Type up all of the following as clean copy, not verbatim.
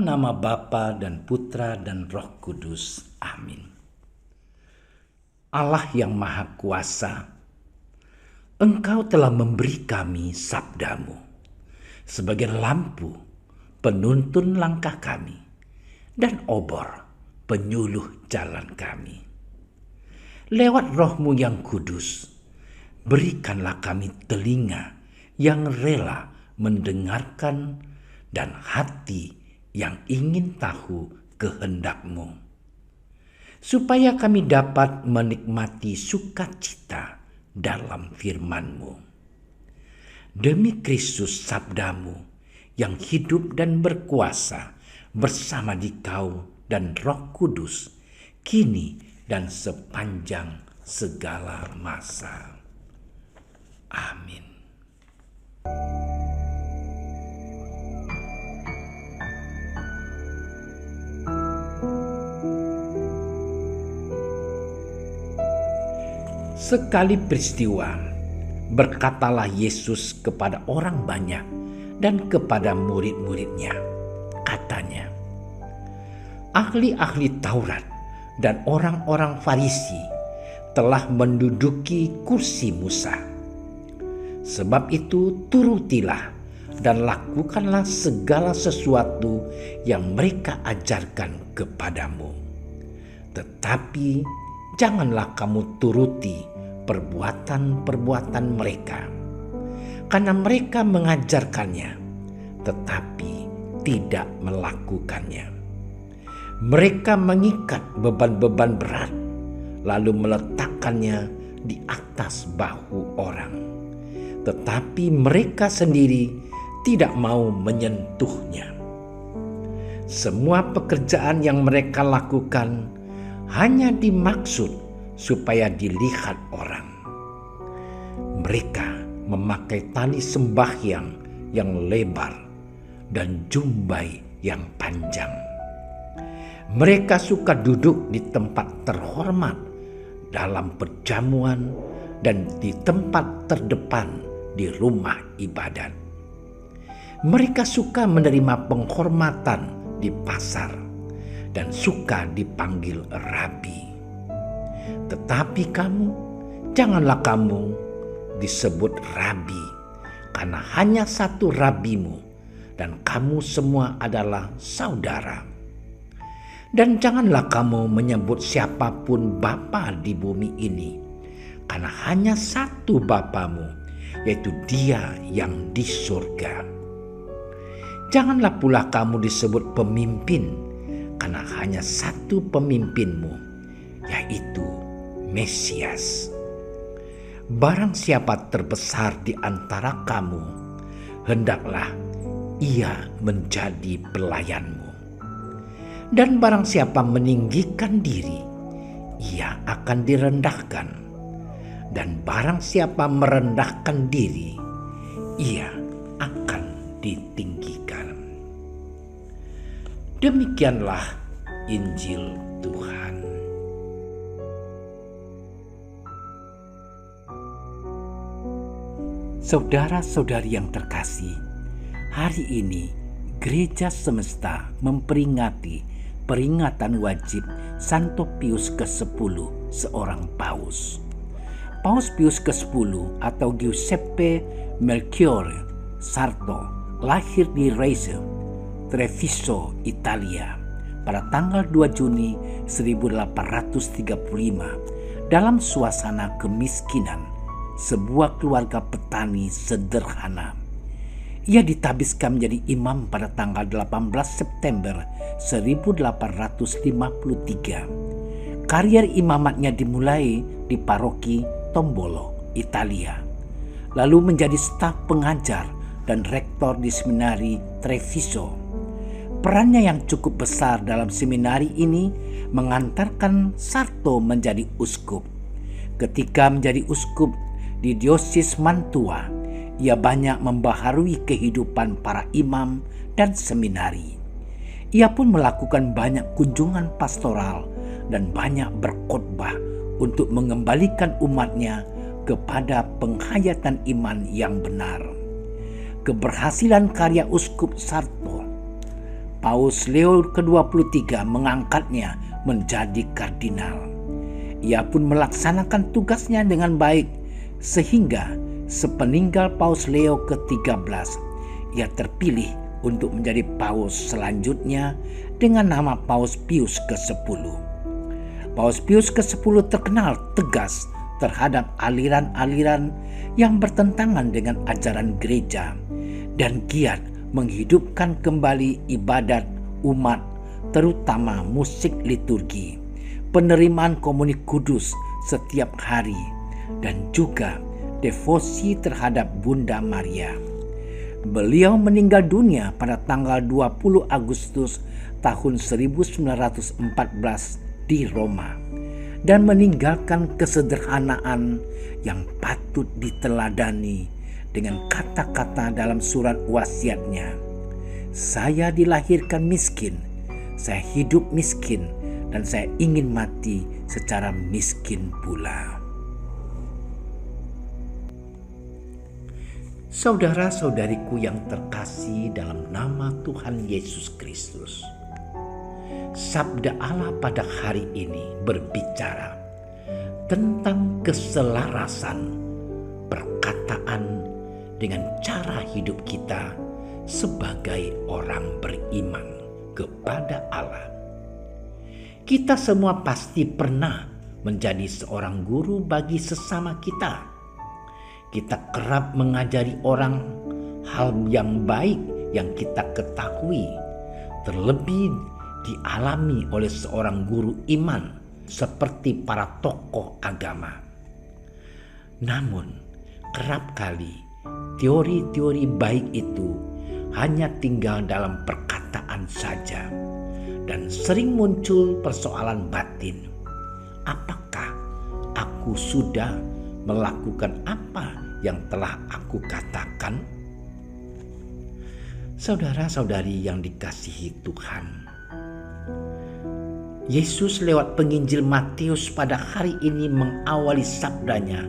nama Bapa dan Putra dan Roh Kudus. Amin. Allah yang Maha Kuasa, Engkau telah memberi kami sabdamu sebagai lampu penuntun langkah kami dan obor penyuluh jalan kami. Lewat Roh-Mu yang kudus, berikanlah kami telinga yang rela mendengarkan dan hati yang ingin tahu kehendak-Mu, supaya kami dapat menikmati sukacita dalam firman-Mu. Demi Kristus sabda-Mu yang hidup dan berkuasa bersama Dikau dan Roh Kudus, kini dan sepanjang segala masa. Amin. Sekali peristiwa, berkatalah Yesus kepada orang banyak dan kepada murid-muridnya. Katanya, ahli-ahli Taurat dan orang-orang Farisi telah menduduki kursi Musa. Sebab itu turutilah dan lakukanlah segala sesuatu yang mereka ajarkan kepadamu. Tetapi janganlah kamu turuti perbuatan-perbuatan mereka, karena mereka mengajarkannya, tetapi tidak melakukannya. Mereka mengikat beban-beban berat, lalu meletakkannya di atas bahu orang, tetapi mereka sendiri tidak mau menyentuhnya. Semua pekerjaan yang mereka lakukan hanya dimaksud supaya dilihat orang. Mereka memakai tali sembahyang yang lebar dan jumbai yang panjang. Mereka suka duduk di tempat terhormat dalam perjamuan dan di tempat terdepan di rumah ibadat. Mereka suka menerima penghormatan di pasar dan suka dipanggil rabi. Tetapi kamu, janganlah kamu disebut rabi, karena hanya satu rabimu, dan kamu semua adalah saudara. Dan janganlah kamu menyebut siapapun bapa di bumi ini, karena hanya satu Bapamu, yaitu Dia yang di surga. Janganlah pula kamu disebut pemimpin, karena hanya satu pemimpinmu, yaitu Mesias. Barang siapa terbesar di antara kamu, hendaklah ia menjadi pelayanmu. Dan barang siapa meninggikan diri, ia akan direndahkan. Dan barang siapa merendahkan diri, ia akan ditinggikan. Demikianlah Injil Tuhan. Saudara-saudari yang terkasih, hari ini Gereja Semesta memperingati peringatan wajib Santo Pius ke-10, seorang paus. Paus Pius ke-10 atau Giuseppe Melchiorre Sarto lahir di Reggio, Treviso, Italia pada tanggal 2 Juni 1835 dalam suasana kemiskinan sebuah keluarga petani sederhana. Ia ditabiskan menjadi imam pada tanggal 18 September 1853. Karier imamatnya dimulai di paroki Tombolo, Italia, lalu menjadi staf pengajar dan rektor di seminari Treviso. Perannya yang cukup besar dalam seminari ini mengantarkan Sarto menjadi uskup. Ketika menjadi uskup di diosis Mantua, ia banyak membaharui kehidupan para imam dan seminari. Ia pun melakukan banyak kunjungan pastoral dan banyak berkhotbah untuk mengembalikan umatnya kepada penghayatan iman yang benar. Keberhasilan karya Uskup Sarto Paus Leo ke-23 mengangkatnya menjadi kardinal. Ia pun melaksanakan tugasnya dengan baik, sehingga sepeninggal Paus Leo ke-13, ia terpilih untuk menjadi paus selanjutnya dengan nama Paus Pius ke-10. Paus Pius ke-10 terkenal tegas terhadap aliran-aliran yang bertentangan dengan ajaran gereja dan giat menghidupkan kembali ibadat umat, terutama musik liturgi, penerimaan komuni kudus setiap hari, dan juga devosi terhadap Bunda Maria. Beliau meninggal dunia pada tanggal 20 Agustus tahun 1914 di Roma dan meninggalkan kesederhanaan yang patut diteladani dengan kata-kata dalam surat wasiatnya. Saya dilahirkan miskin, saya hidup miskin, dan saya ingin mati secara miskin pula. Saudara-saudariku yang terkasih dalam nama Tuhan Yesus Kristus, sabda Allah pada hari ini berbicara tentang keselarasan perkataan dengan cara hidup kita sebagai orang beriman kepada Allah. Kita semua pasti pernah menjadi seorang guru bagi sesama kita. Kita kerap mengajari orang hal yang baik yang kita ketahui, terlebih dialami oleh seorang guru iman seperti para tokoh agama. Namun, kerap kali teori-teori baik itu hanya tinggal dalam perkataan saja, dan sering muncul persoalan batin. Apakah aku sudah melakukan apa yang telah aku katakan? Saudara-saudari yang dikasihi Tuhan, Yesus lewat penginjil Matius pada hari ini mengawali sabdanya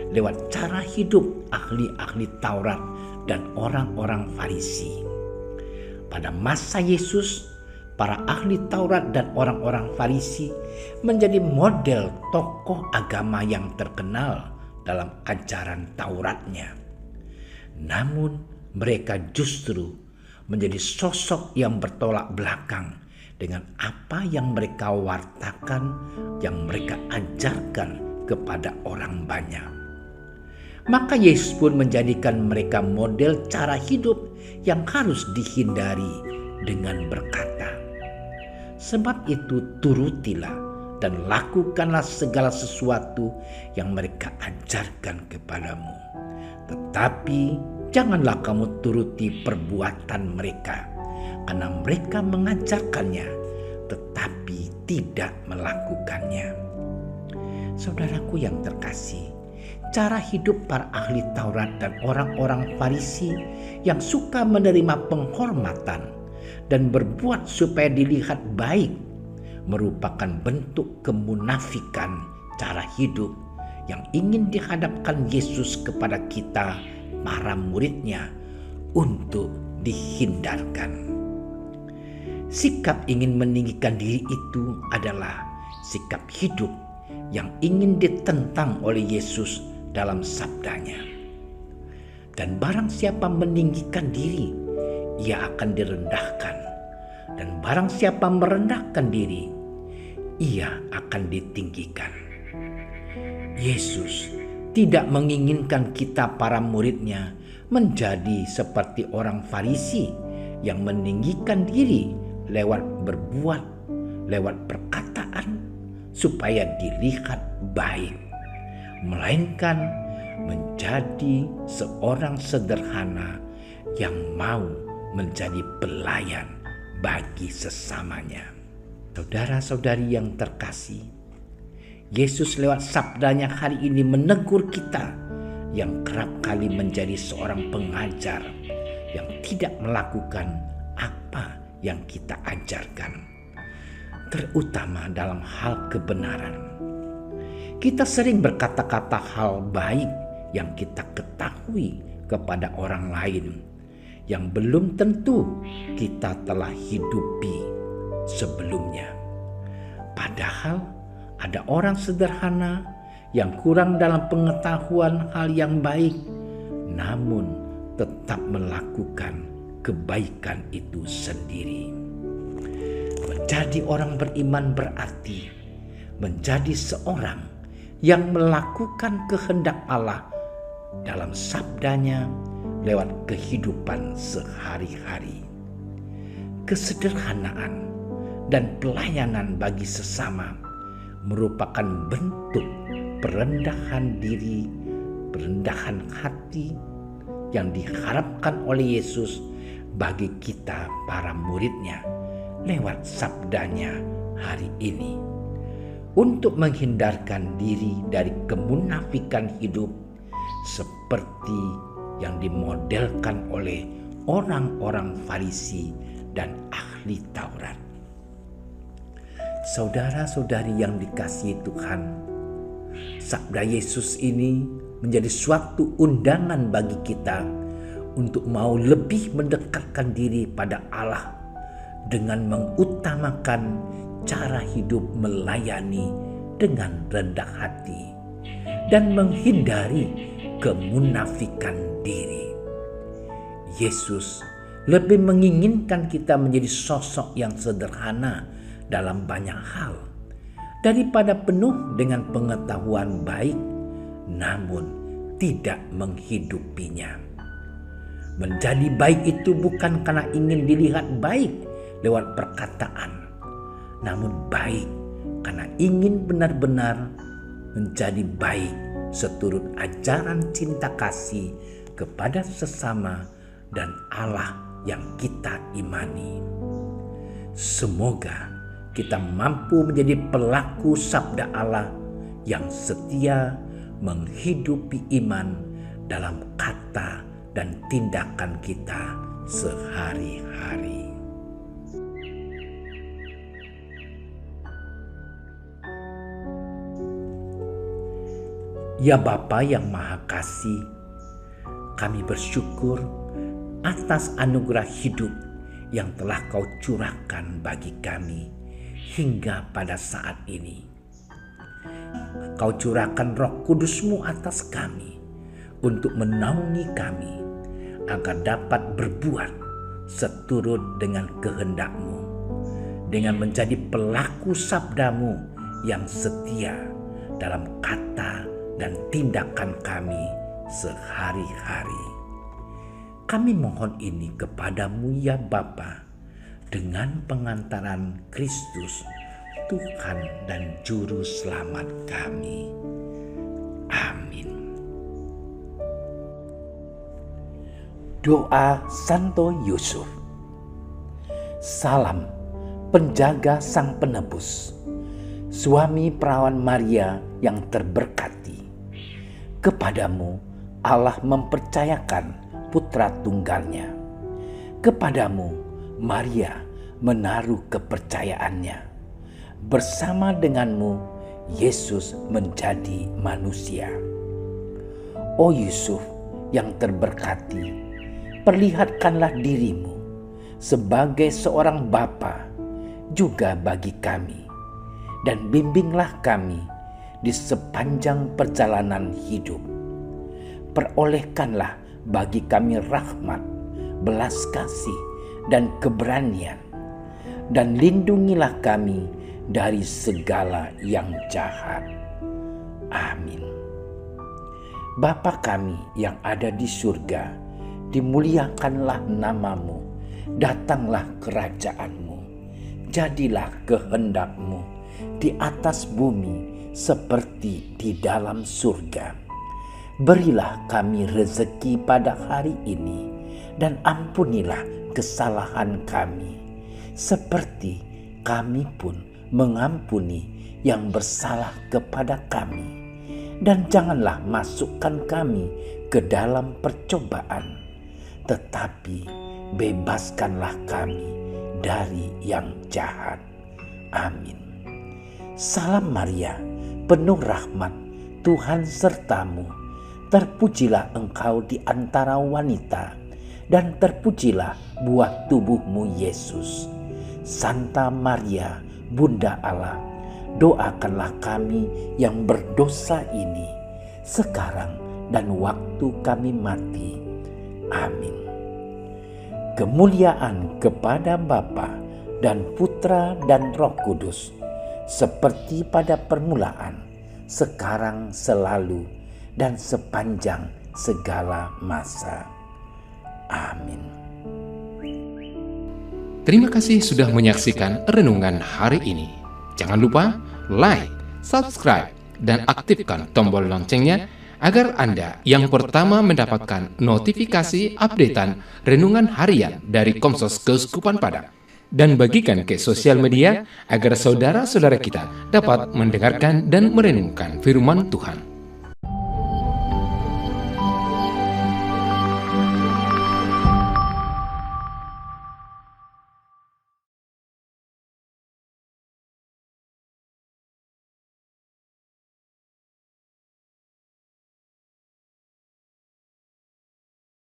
lewat cara hidup ahli-ahli Taurat dan orang-orang Farisi. Pada masa Yesus, para ahli Taurat dan orang-orang Farisi menjadi model tokoh agama yang terkenal dalam ajaran Tauratnya. Namun mereka justru menjadi sosok yang bertolak belakang dengan apa yang mereka wartakan, yang mereka ajarkan kepada orang banyak. Maka Yesus pun menjadikan mereka model cara hidup yang harus dihindari dengan berkata, "Sebab itu turutilah dan lakukanlah segala sesuatu yang mereka ajarkan kepadamu. Tetapi janganlah kamu turuti perbuatan mereka, karena mereka mengajarkannya tetapi tidak melakukannya." Saudaraku yang terkasih, cara hidup para ahli Taurat dan orang-orang Farisi yang suka menerima penghormatan dan berbuat supaya dilihat baik merupakan bentuk kemunafikan cara hidup yang ingin dihadapkan Yesus kepada kita, para muridnya, untuk dihindarkan. Sikap ingin meninggikan diri itu adalah sikap hidup yang ingin ditentang oleh Yesus dalam sabdanya. Dan barang siapa meninggikan diri, ia akan direndahkan. Dan barang siapa merendahkan diri, ia akan ditinggikan. Yesus tidak menginginkan kita para muridnya menjadi seperti orang Farisi yang meninggikan diri lewat berbuat, lewat perkataan supaya dilihat baik, melainkan menjadi seorang sederhana yang mau menjadi pelayan bagi sesamanya. Saudara-saudari yang terkasih, Yesus lewat sabdanya hari ini menegur kita yang kerap kali menjadi seorang pengajar yang tidak melakukan apa yang kita ajarkan, terutama dalam hal kebenaran. Kita sering berkata-kata hal baik yang kita ketahui kepada orang lain, yang belum tentu kita telah hidupi sebelumnya. Padahal ada orang sederhana yang kurang dalam pengetahuan hal yang baik, namun tetap melakukan kebaikan itu sendiri. Menjadi orang beriman berarti menjadi seorang yang melakukan kehendak Allah dalam sabdanya lewat kehidupan sehari-hari. Kesederhanaan dan pelayanan bagi sesama merupakan bentuk perendahan diri, perendahan hati yang diharapkan oleh Yesus bagi kita para murid-Nya lewat sabdanya hari ini. Untuk menghindarkan diri dari kemunafikan hidup seperti yang dimodelkan oleh orang-orang Farisi dan ahli Taurat. Saudara-saudari yang dikasihi Tuhan, sabda Yesus ini menjadi suatu undangan bagi kita untuk mau lebih mendekatkan diri pada Allah dengan mengutamakan cara hidup melayani dengan rendah hati dan menghindari kemunafikan diri. Yesus lebih menginginkan kita menjadi sosok yang sederhana dalam banyak hal daripada penuh dengan pengetahuan baik namun tidak menghidupinya. Menjadi baik itu bukan karena ingin dilihat baik lewat perkataan, namun baik karena ingin benar-benar menjadi baik seturut ajaran cinta kasih kepada sesama dan Allah yang kita imani. Semoga kita mampu menjadi pelaku sabda Allah yang setia menghidupi iman dalam kata dan tindakan kita sehari-hari. Ya Bapa yang Maha Kasih, kami bersyukur atas anugerah hidup yang telah Kau curahkan bagi kami hingga pada saat ini. Kau curahkan Roh Kudus-Mu atas kami untuk menaungi kami agar dapat berbuat seturut dengan kehendak-Mu, dengan menjadi pelaku sabda-Mu yang setia dalam kata dan tindakan kami sehari-hari. Kami mohon ini kepadamu ya Bapa, dengan pengantaran Kristus, Tuhan dan Juru Selamat kami. Amin. Doa Santo Yusuf. Salam penjaga Sang Penebus, suami perawan Maria yang terberkati. Kepadamu Allah mempercayakan putra tunggalnya. Kepadamu Maria menaruh kepercayaannya. Bersama denganmu Yesus menjadi manusia. O Yusuf yang terberkati, perlihatkanlah dirimu sebagai seorang bapa juga bagi kami, dan bimbinglah kami di sepanjang perjalanan hidup. Perolehkanlah bagi kami rahmat, belas kasih, dan keberanian, dan lindungilah kami dari segala yang jahat. Amin. Bapa kami yang ada di surga, dimuliakanlah nama-Mu, datanglah kerajaan-Mu, jadilah kehendak-Mu di atas bumi seperti di dalam surga. Berilah kami rezeki pada hari ini, dan ampunilah kesalahan kami, seperti kami pun mengampuni yang bersalah kepada kami. Dan janganlah masukkan kami ke dalam percobaan, tetapi bebaskanlah kami dari yang jahat. Amin. Salam Maria, penuh rahmat, Tuhan sertamu. Terpujilah engkau di antara wanita, dan terpujilah buah tubuhmu Yesus. Santa Maria, Bunda Allah, doakanlah kami yang berdosa ini, sekarang dan waktu kami mati. Amin. Kemuliaan kepada Bapa dan Putra dan Roh Kudus, seperti pada permulaan, sekarang, selalu, dan sepanjang segala masa. Amin. Terima kasih sudah menyaksikan renungan hari ini. Jangan lupa like, subscribe, dan aktifkan tombol loncengnya agar Anda yang pertama mendapatkan notifikasi updatean renungan harian dari Komsos Keuskupan Padang. Dan bagikan ke sosial media agar saudara-saudara kita dapat mendengarkan dan merenungkan firman Tuhan.